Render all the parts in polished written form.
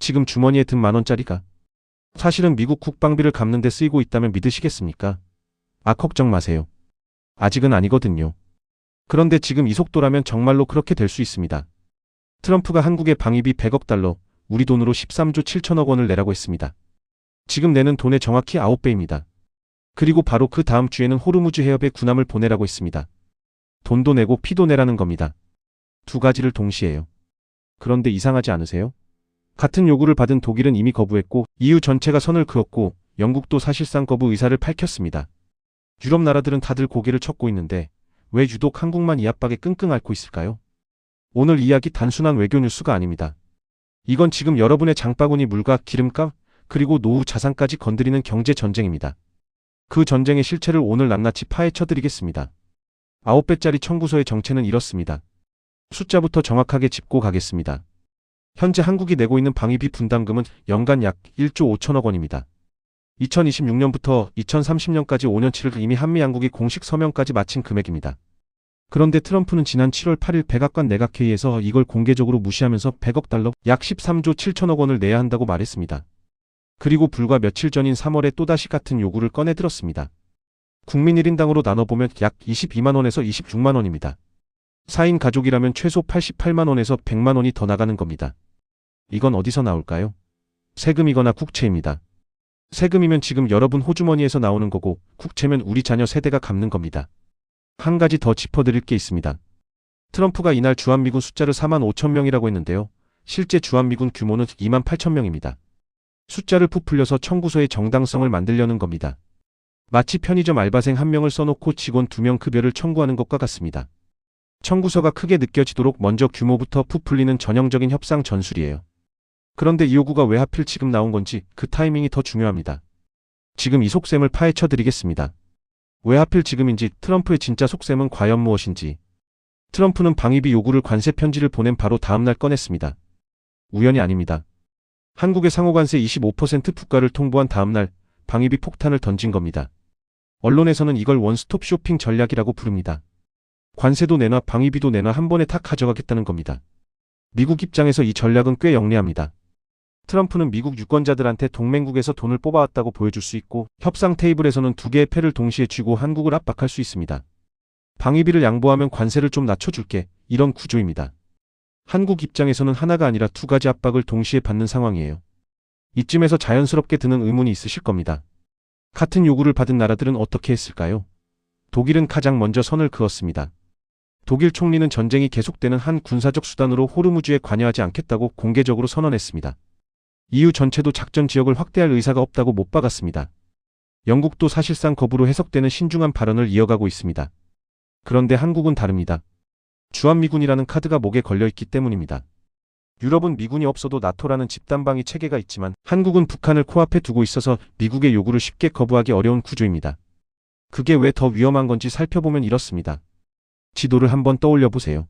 지금 주머니에 든 10,000원짜리가 사실은 미국 국방비를 갚는 데 쓰이고 있다면 믿으시겠습니까? 걱정 마세요. 아직은 아니거든요. 그런데 지금 이 속도라면 정말로 그렇게 될 수 있습니다. 트럼프가 한국에 방위비 100억 달러, 우리 돈으로 13조 7천억 원을 내라고 했습니다. 지금 내는 돈의 정확히 9배입니다. 그리고 바로 그 다음 주에는 호르무즈 해협에 군함을 보내라고 했습니다. 돈도 내고 피도 내라는 겁니다. 두 가지를 동시에요. 그런데 이상하지 않으세요? 같은 요구를 받은 독일은 이미 거부했고 EU 전체가 선을 그었고 영국도 사실상 거부 의사를 밝혔습니다. 유럽 나라들은 다들 고개를 젓고 있는데 왜 유독 한국만 이 압박에 끙끙 앓고 있을까요? 오늘 이야기 단순한 외교 뉴스가 아닙니다. 이건 지금 여러분의 장바구니 물가, 기름값, 그리고 노후 자산까지 건드리는 경제 전쟁입니다. 그 전쟁의 실체를 오늘 낱낱이 파헤쳐 드리겠습니다. 9배짜리 청구서의 정체는 이렇습니다. 숫자부터 정확하게 짚고 가겠습니다. 현재 한국이 내고 있는 방위비 분담금은 연간 약 1조 5천억 원입니다. 2026년부터 2030년까지 5년치를 이미 한미 양국이 공식 서명까지 마친 금액입니다. 그런데 트럼프는 지난 7월 8일 백악관 내각회의에서 이걸 공개적으로 무시하면서 100억 달러, 약 13조 7천억 원을 내야 한다고 말했습니다. 그리고 불과 며칠 전인 3월에 또다시 같은 요구를 꺼내들었습니다. 국민 1인당으로 나눠보면 약 22만 원에서 26만 원입니다. 4인 가족이라면 최소 88만 원에서 100만 원이 더 나가는 겁니다. 이건 어디서 나올까요? 세금이거나 국채입니다. 세금이면 지금 여러분 호주머니에서 나오는 거고 국채면 우리 자녀 세대가 갚는 겁니다. 한 가지 더 짚어드릴 게 있습니다. 트럼프가 이날 주한미군 숫자를 4만 5천 명이라고 했는데요. 실제 주한미군 규모는 2만 8천 명입니다. 숫자를 부풀려서 청구서의 정당성을 만들려는 겁니다. 마치 편의점 알바생 1명을 써놓고 직원 2명 급여를 청구하는 것과 같습니다. 청구서가 크게 느껴지도록 먼저 규모부터 부풀리는 전형적인 협상 전술이에요. 그런데 이 요구가 왜 하필 지금 나온 건지 그 타이밍이 더 중요합니다. 지금 이 속셈을 파헤쳐 드리겠습니다. 왜 하필 지금인지, 트럼프의 진짜 속셈은 과연 무엇인지. 트럼프는 방위비 요구를 관세 편지를 보낸 바로 다음날 꺼냈습니다. 우연이 아닙니다. 한국의 상호관세 25% 부과를 통보한 다음날 방위비 폭탄을 던진 겁니다. 언론에서는 이걸 원스톱 쇼핑 전략이라고 부릅니다. 관세도 내놔 방위비도 내놔 한 번에 다 가져가겠다는 겁니다. 미국 입장에서 이 전략은 꽤 영리합니다. 트럼프는 미국 유권자들한테 동맹국에서 돈을 뽑아왔다고 보여줄 수 있고 협상 테이블에서는 두 개의 패를 동시에 쥐고 한국을 압박할 수 있습니다. 방위비를 양보하면 관세를 좀 낮춰줄게, 이런 구조입니다. 한국 입장에서는 하나가 아니라 두 가지 압박을 동시에 받는 상황이에요. 이쯤에서 자연스럽게 드는 의문이 있으실 겁니다. 같은 요구를 받은 나라들은 어떻게 했을까요? 독일은 가장 먼저 선을 그었습니다. 독일 총리는 전쟁이 계속되는 한 군사적 수단으로 호르무즈에 관여하지 않겠다고 공개적으로 선언했습니다. EU 전체도 작전 지역을 확대할 의사가 없다고 못 박았습니다. 영국도 사실상 거부로 해석되는 신중한 발언을 이어가고 있습니다. 그런데 한국은 다릅니다. 주한미군이라는 카드가 목에 걸려있기 때문입니다. 유럽은 미군이 없어도 나토라는 집단방위 체계가 있지만 한국은 북한을 코앞에 두고 있어서 미국의 요구를 쉽게 거부하기 어려운 구조입니다. 그게 왜 더 위험한 건지 살펴보면 이렇습니다. 지도를 한번 떠올려 보세요.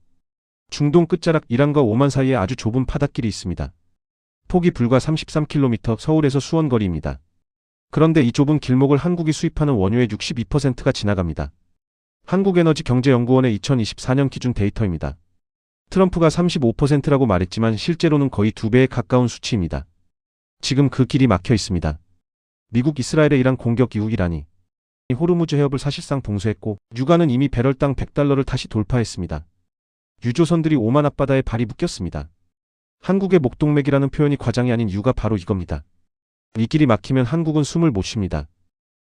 중동 끝자락 이란과 오만 사이에 아주 좁은 바닷길이 있습니다. 폭이 불과 33km, 서울에서 수원 거리입니다. 그런데 이 좁은 길목을 한국이 수입하는 원유의 62%가 지나갑니다. 한국에너지경제연구원의 2024년 기준 데이터입니다. 트럼프가 35%라고 말했지만 실제로는 거의 2배에 가까운 수치입니다. 지금 그 길이 막혀 있습니다. 미국 이스라엘의 이란 공격 이후 이란이 호르무즈 해협을 사실상 봉쇄했고 유가는 이미 배럴당 100달러를 다시 돌파했습니다. 유조선들이 오만 앞바다에 발이 묶였습니다. 한국의 목동맥이라는 표현이 과장이 아닌 이유가 바로 이겁니다. 이 길이 막히면 한국은 숨을 못 쉽니다.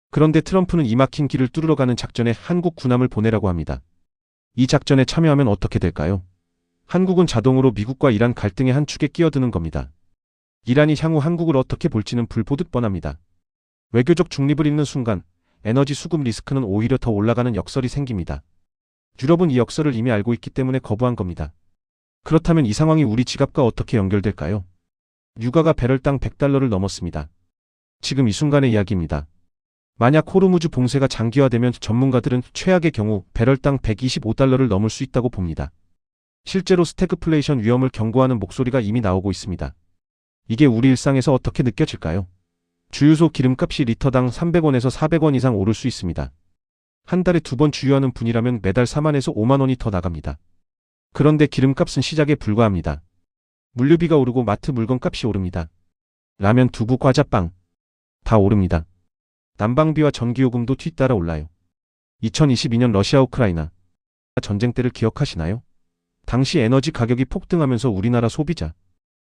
그런데 트럼프는 이 막힌 길을 뚫으러 가는 작전에 한국 군함을 보내라고 합니다. 이 작전에 참여하면 어떻게 될까요? 한국은 자동으로 미국과 이란 갈등의 한 축에 끼어드는 겁니다. 이란이 향후 한국을 어떻게 볼지는 불보듯 뻔합니다. 외교적 중립을 잃는 순간 에너지 수급 리스크는 오히려 더 올라가는 역설이 생깁니다. 유럽은 이 역설을 이미 알고 있기 때문에 거부한 겁니다. 그렇다면 이 상황이 우리 지갑과 어떻게 연결될까요? 유가가 배럴당 100달러를 넘었습니다. 지금 이 순간의 이야기입니다. 만약 호르무즈 봉쇄가 장기화되면 전문가들은 최악의 경우 배럴당 125달러를 넘을 수 있다고 봅니다. 실제로 스태그플레이션 위험을 경고하는 목소리가 이미 나오고 있습니다. 이게 우리 일상에서 어떻게 느껴질까요? 주유소 기름값이 리터당 300원에서 400원 이상 오를 수 있습니다. 한 달에 2번 주유하는 분이라면 매달 4만에서 5만 원이 더 나갑니다. 그런데 기름값은 시작에 불과합니다. 물류비가 오르고 마트 물건값이 오릅니다. 라면, 두부, 과자, 빵 다 오릅니다. 난방비와 전기요금도 뒤따라 올라요. 2022년 러시아 우크라이나 전쟁 때를 기억하시나요? 당시 에너지 가격이 폭등하면서 우리나라 소비자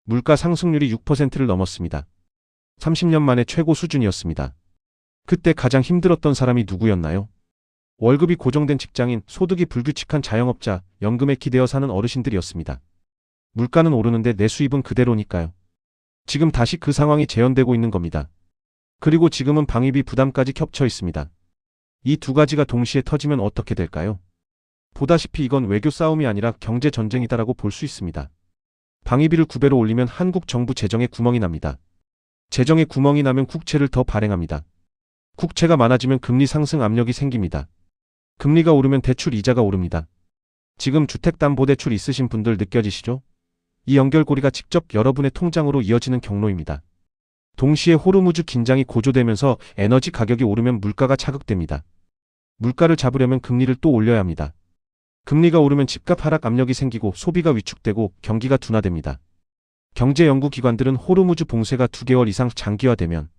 물가 상승률이 6%를 넘었습니다. 30년 만에 최고 수준이었습니다. 그때 가장 힘들었던 사람이 누구였나요? 월급이 고정된 직장인, 소득이 불규칙한 자영업자, 연금에 기대어 사는 어르신들이었습니다. 물가는 오르는데 내 수입은 그대로니까요. 지금 다시 그 상황이 재현되고 있는 겁니다. 그리고 지금은 방위비 부담까지 겹쳐 있습니다. 이 두 가지가 동시에 터지면 어떻게 될까요? 보다시피 이건 외교 싸움이 아니라 경제 전쟁이다라고 볼 수 있습니다. 방위비를 9배로 올리면 한국 정부 재정에 구멍이 납니다. 재정에 구멍이 나면 국채를 더 발행합니다. 국채가 많아지면 금리 상승 압력이 생깁니다. 금리가 오르면 대출 이자가 오릅니다. 지금 주택담보대출 있으신 분들 느껴지시죠? 이 연결고리가 직접 여러분의 통장으로 이어지는 경로입니다. 동시에 호르무즈 긴장이 고조되면서 에너지 가격이 오르면 물가가 자극됩니다. 물가를 잡으려면 금리를 또 올려야 합니다. 금리가 오르면 집값 하락 압력이 생기고 소비가 위축되고 경기가 둔화됩니다. 경제연구기관들은 호르무즈 봉쇄가 2개월 이상 장기화되면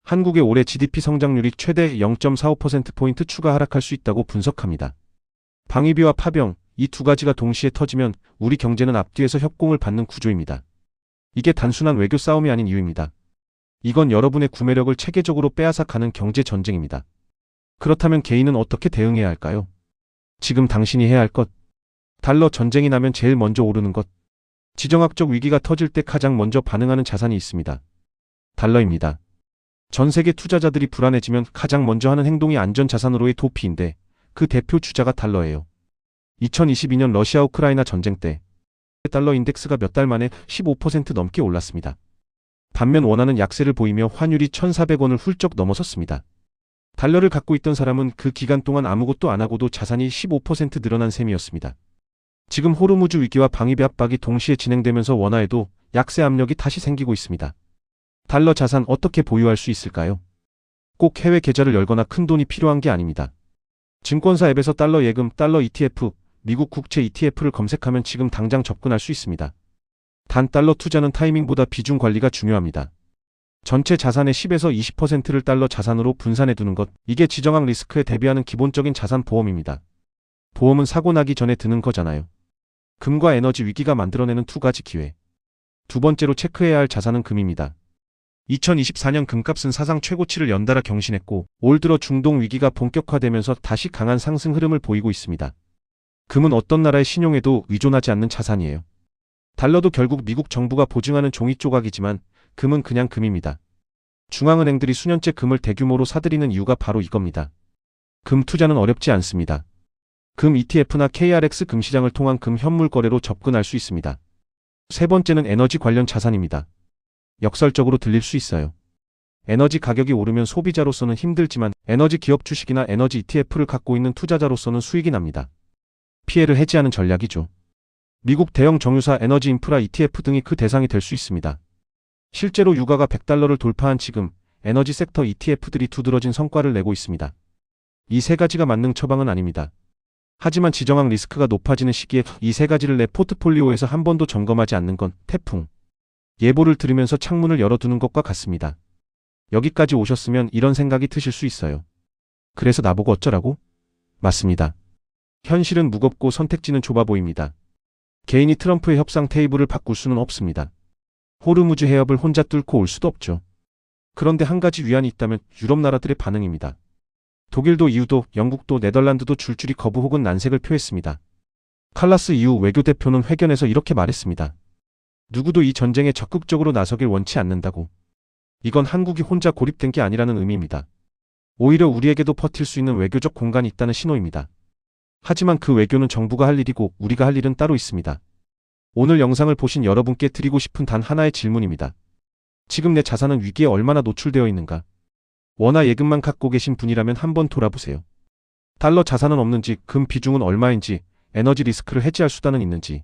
한국의 올해 GDP 성장률이 최대 0.45%포인트 추가 하락할 수 있다고 분석합니다. 방위비와 파병, 이 두 가지가 동시에 터지면 우리 경제는 앞뒤에서 협공을 받는 구조입니다. 이게 단순한 외교 싸움이 아닌 이유입니다. 이건 여러분의 구매력을 체계적으로 빼앗아 가는 경제 전쟁입니다. 그렇다면 개인은 어떻게 대응해야 할까요? 지금 당신이 해야 할 것. 달러 전쟁이 나면 제일 먼저 오르는 것. 지정학적 위기가 터질 때 가장 먼저 반응하는 자산이 있습니다. 달러입니다. 전 세계 투자자들이 불안해지면 가장 먼저 하는 행동이 안전자산으로의 도피인데 그 대표 주자가 달러예요. 2022년 러시아 우크라이나 전쟁 때 달러 인덱스가 몇 달 만에 15% 넘게 올랐습니다. 반면 원화는 약세를 보이며 환율이 1,400원을 훌쩍 넘어섰습니다. 달러를 갖고 있던 사람은 그 기간 동안 아무것도 안 하고도 자산이 15% 늘어난 셈이었습니다. 지금 호르무즈 위기와 방위비 압박이 동시에 진행되면서 원화에도 약세 압력이 다시 생기고 있습니다. 달러 자산 어떻게 보유할 수 있을까요? 꼭 해외 계좌를 열거나 큰 돈이 필요한 게 아닙니다. 증권사 앱에서 달러 예금, 달러 ETF, 미국 국채 ETF를 검색하면 지금 당장 접근할 수 있습니다. 단 달러 투자는 타이밍보다 비중 관리가 중요합니다. 전체 자산의 10에서 20%를 달러 자산으로 분산해 두는 것, 이게 지정학 리스크에 대비하는 기본적인 자산 보험입니다. 보험은 사고 나기 전에 드는 거잖아요. 금과 에너지 위기가 만들어내는 두 가지 기회. 두 번째로 체크해야 할 자산은 금입니다. 2024년 금값은 사상 최고치를 연달아 경신했고 올 들어 중동 위기가 본격화되면서 다시 강한 상승 흐름을 보이고 있습니다. 금은 어떤 나라의 신용에도 의존하지 않는 자산이에요. 달러도 결국 미국 정부가 보증하는 종이 조각이지만 금은 그냥 금입니다. 중앙은행들이 수년째 금을 대규모로 사들이는 이유가 바로 이겁니다. 금 투자는 어렵지 않습니다. 금 ETF나 KRX 금시장을 통한 금 현물 거래로 접근할 수 있습니다. 세 번째는 에너지 관련 자산입니다. 역설적으로 들릴 수 있어요. 에너지 가격이 오르면 소비자로서는 힘들지만 에너지 기업 주식이나 에너지 ETF를 갖고 있는 투자자로서는 수익이 납니다. 피해를 해지하는 전략이죠. 미국 대형 정유사 에너지 인프라 ETF 등이 그 대상이 될 수 있습니다. 실제로 유가가 100달러를 돌파한 지금 에너지 섹터 ETF들이 두드러진 성과를 내고 있습니다. 이 세 가지가 만능 처방은 아닙니다. 하지만 지정학 리스크가 높아지는 시기에 이 세 가지를 내 포트폴리오에서 한 번도 점검하지 않는 건 태풍 예보를 들으면서 창문을 열어두는 것과 같습니다. 여기까지 오셨으면 이런 생각이 드실 수 있어요. 그래서 나보고 어쩌라고? 맞습니다. 현실은 무겁고 선택지는 좁아 보입니다. 개인이 트럼프의 협상 테이블을 바꿀 수는 없습니다. 호르무즈 해협을 혼자 뚫고 올 수도 없죠. 그런데 한 가지 위안이 있다면 유럽 나라들의 반응입니다. 독일도 EU도 영국도 네덜란드도 줄줄이 거부 혹은 난색을 표했습니다. 칼라스 EU 외교대표는 회견에서 이렇게 말했습니다. 누구도 이 전쟁에 적극적으로 나서길 원치 않는다고. 이건 한국이 혼자 고립된 게 아니라는 의미입니다. 오히려 우리에게도 버틸 수 있는 외교적 공간이 있다는 신호입니다. 하지만 그 외교는 정부가 할 일이고 우리가 할 일은 따로 있습니다. 오늘 영상을 보신 여러분께 드리고 싶은 단 하나의 질문입니다. 지금 내 자산은 위기에 얼마나 노출되어 있는가? 원화 예금만 갖고 계신 분이라면 한번 돌아보세요. 달러 자산은 없는지, 금 비중은 얼마인지, 에너지 리스크를 해지할 수단은 있는지.